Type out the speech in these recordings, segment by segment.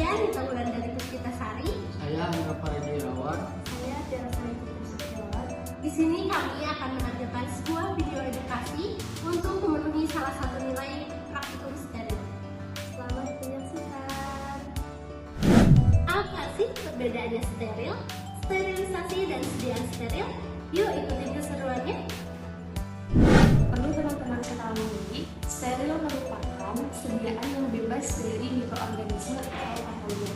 Saya Nita Wulandari Puspitasari. Saya Angga Faridi Irawan. Saya Tiara Sari Setiawan. Di sini kami akan menampilkan sebuah video edukasi untuk memenuhi salah satu nilai praktikum steril. Selamat menyaksikan. Apa sih perbedaannya steril, sterilisasi, dan sediaan steril? Yuk ikuti keseruannya. Perlu teman-teman ketahui, steril merupakan sediaan yang bebas dari mikroorganisme atau patogen.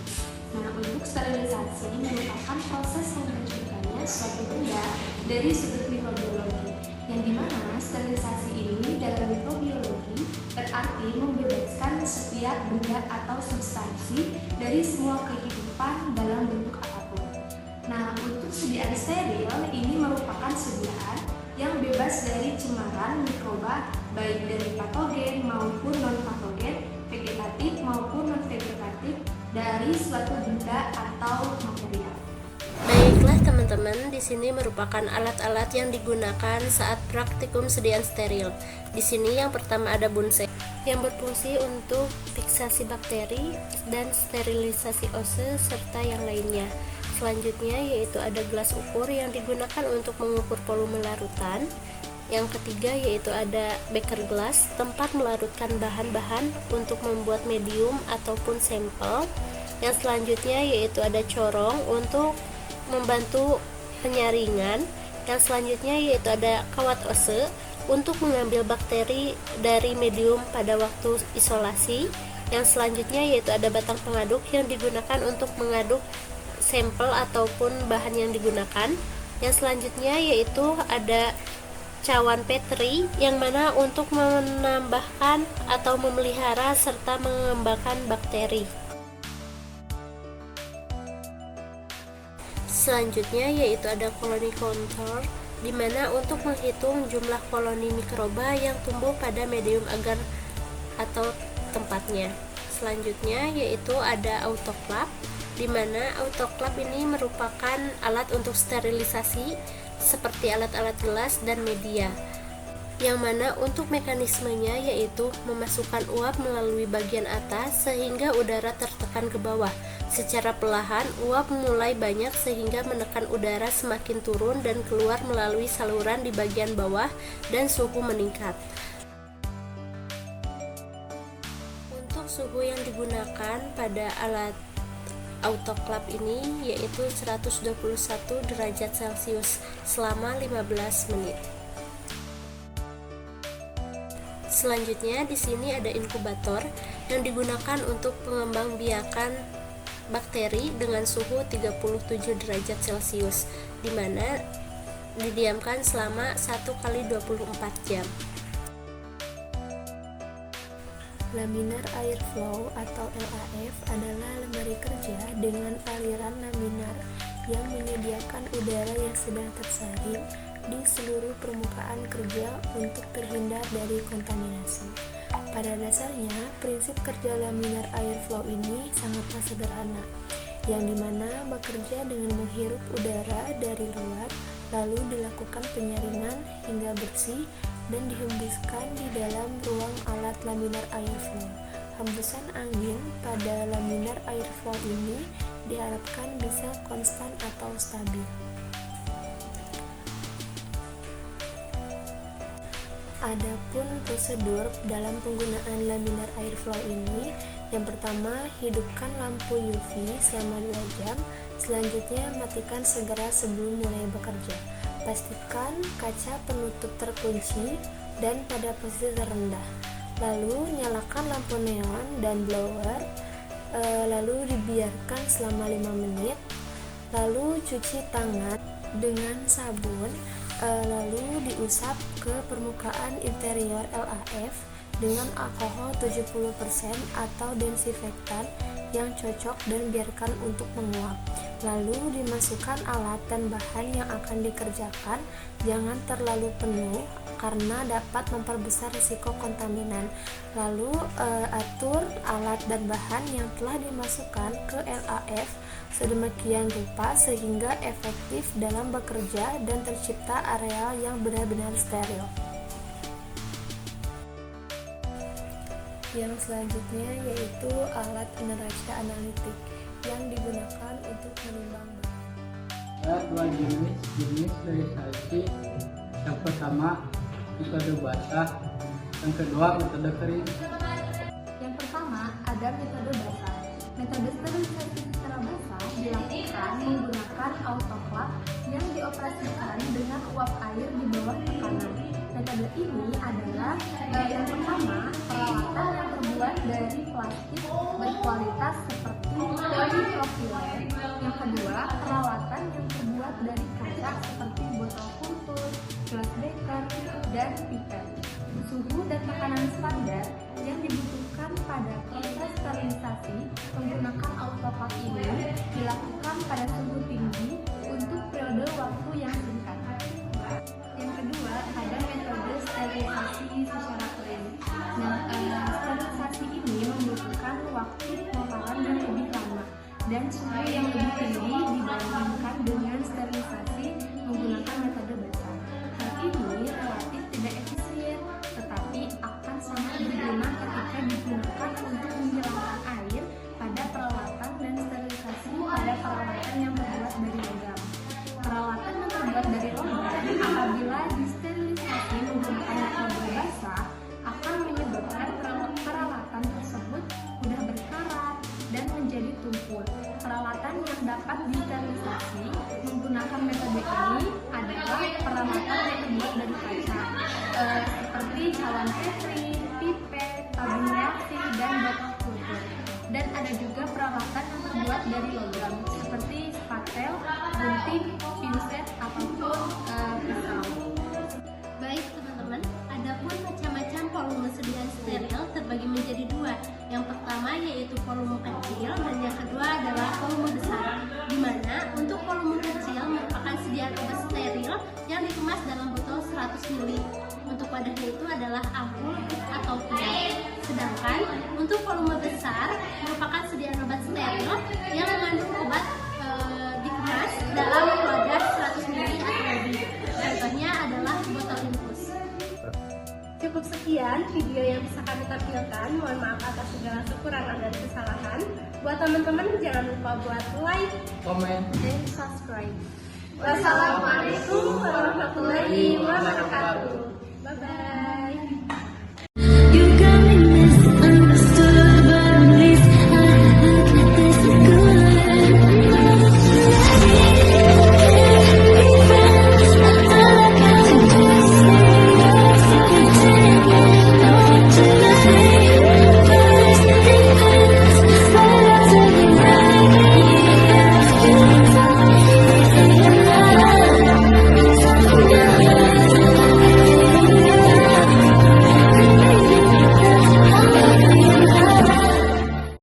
Nah, untuk sterilisasi merupakan proses menciptakannya suatu benda dari sudut mikrobiologi, yang dimana sterilisasi ini dalam mikrobiologi berarti membebaskan setiap benda atau substansi dari semua kehidupan dalam bentuk apapun. Nah, untuk sediaan steril ini merupakan sediaan yang bebas dari cemaran mikroba baik dari patogen maupun non-patogen, vegetatif maupun non-vegetatif dari suatu benda atau material. Baiklah teman-teman, di sini merupakan alat-alat yang digunakan saat praktikum sediaan steril. Di sini yang pertama ada bunsen yang berfungsi untuk fiksasi bakteri dan sterilisasi ose serta yang lainnya. Selanjutnya yaitu ada gelas ukur yang digunakan untuk mengukur volume larutan. Yang ketiga yaitu ada beker glass, tempat melarutkan bahan-bahan untuk membuat medium ataupun sampel. Yang selanjutnya yaitu ada corong untuk membantu penyaringan. Yang selanjutnya yaitu ada kawat ose untuk mengambil bakteri dari medium pada waktu isolasi. Yang selanjutnya yaitu ada batang pengaduk yang digunakan untuk mengaduk sampel ataupun bahan yang digunakan. Yang selanjutnya yaitu ada cawan Petri yang mana untuk menambahkan atau memelihara serta mengembangkan bakteri. Selanjutnya yaitu ada koloni counter di mana untuk menghitung jumlah koloni mikroba yang tumbuh pada medium agar atau tempatnya. Selanjutnya yaitu ada autoclave di mana autoclave ini merupakan alat untuk sterilisasi seperti alat-alat gelas dan media, yang mana untuk mekanismenya yaitu memasukkan uap melalui bagian atas sehingga udara tertekan ke bawah. Secara perlahan uap mulai banyak sehingga menekan udara semakin turun dan keluar melalui saluran di bagian bawah dan suhu meningkat. Untuk suhu yang digunakan pada alat autoclave ini yaitu 121 derajat Celcius selama 15 menit. Selanjutnya di sini ada inkubator yang digunakan untuk pengembangbiakan bakteri dengan suhu 37 derajat Celcius di mana didiamkan selama 1 kali 24 jam. Laminar Air Flow atau LAF adalah lemari kerja dengan aliran laminar yang menyediakan udara yang sedang tersaring di seluruh permukaan kerja untuk terhindar dari kontaminasi. Pada dasarnya, prinsip kerja laminar air flow ini sangatlah sederhana, yang dimana bekerja dengan menghirup udara dari luar, lalu dilakukan penyaringan hingga bersih dan dihembuskan di dalam ruang alat laminar air flow. Hembusan angin pada laminar air flow ini diharapkan bisa konstan atau stabil. Adapun prosedur dalam penggunaan laminar air flow ini, yang pertama hidupkan lampu UV selama 2 jam, selanjutnya matikan segera sebelum mulai bekerja. Pastikan kaca penutup terkunci dan pada posisi terendah. Lalu nyalakan lampu neon dan blower, lalu dibiarkan selama 5 menit. Lalu cuci tangan dengan sabun, lalu diusap ke permukaan interior LAF dengan alkohol 70% atau desinfektan yang cocok dan biarkan untuk menguap. Lalu dimasukkan alat dan bahan yang akan dikerjakan, jangan terlalu penuh karena dapat memperbesar risiko kontaminan. Lalu atur alat dan bahan yang telah dimasukkan ke LAF sedemikian rupa sehingga efektif dalam bekerja dan tercipta areal yang benar-benar steril. Yang selanjutnya yaitu alat neraca analitik yang digunakan untuk menimbang bahan. Ada dua jenis sterilisasi. Yang pertama metode basah, yang kedua metode kering. Yang pertama ada metode basah. Metode sterilisasi secara basah dilakukan menggunakan autoclave yang dioperasikan dengan uap air di bawah tekanan. Metode ini adalah yang pertama peralatan yang terbuat dari plastik berkualitas seperti polipropilen. Yang kedua peralatan yang terbuat dari kaca seperti botol kultus, gelas beker, dan pipet. Suhu dan tekanan standar yang dibutuhkan pada proses sterilisasi menggunakan autoclave ini dilakukan pada suhu tinggi untuk periode waktu yang singkat. Yang kedua ada metode sterilisasi secara kering. Sterilisasi ini membutuhkan waktu pemaparan yang lebih lama dan suhu yang lebih tinggi dibandingkan dengan sterilisasi menggunakan metode basah. Hal ini relatif tidak efisien, tetapi akan sangat berguna ketika digunakan untuk menghilangkan air pada peralatan dan sterilisasi pada peralatan yang terbuat dari logam. Peralatan yang terbuat dari logam apabila disterilisasi menggunakan metode basah akan menyebabkan peralatan tersebut mudah berkarat dan menjadi tumpul. Peralatan yang dapat disterilisasi menggunakan metode ini adalah peralatan yang terbuat dari kaca, seperti cawan Petri, pipet, tabung reaksi, dan botol kultur. Dan ada juga peralatan yang terbuat dari logam, seperti spatel, gunting, pinset, ataupun pisau. Baik teman-teman, adapun macam-macam volume sediaan steril terbagi menjadi dua. Yang pertama yaitu volume kecil dan yang kedua adalah volume besar, di mana untuk volume kecil merupakan sediaan obat steril yang dikemas dalam botol 100 ml. Untuk wadahnya itu adalah ampul atau vial. Sedangkan untuk volume besar merupakan sediaan obat steril yang mengandung obat dikemas dalam wadah 100 ml atau lebih. Contohnya adalah botol infus. Cukup sekian video yang bisa kami tampilkan. Mohon maaf atas segala kekurangan dan kesalahan. Buat teman-teman jangan lupa buat like, Komen. dan subscribe. Wassalamualaikum warahmatullahi wabarakatuh.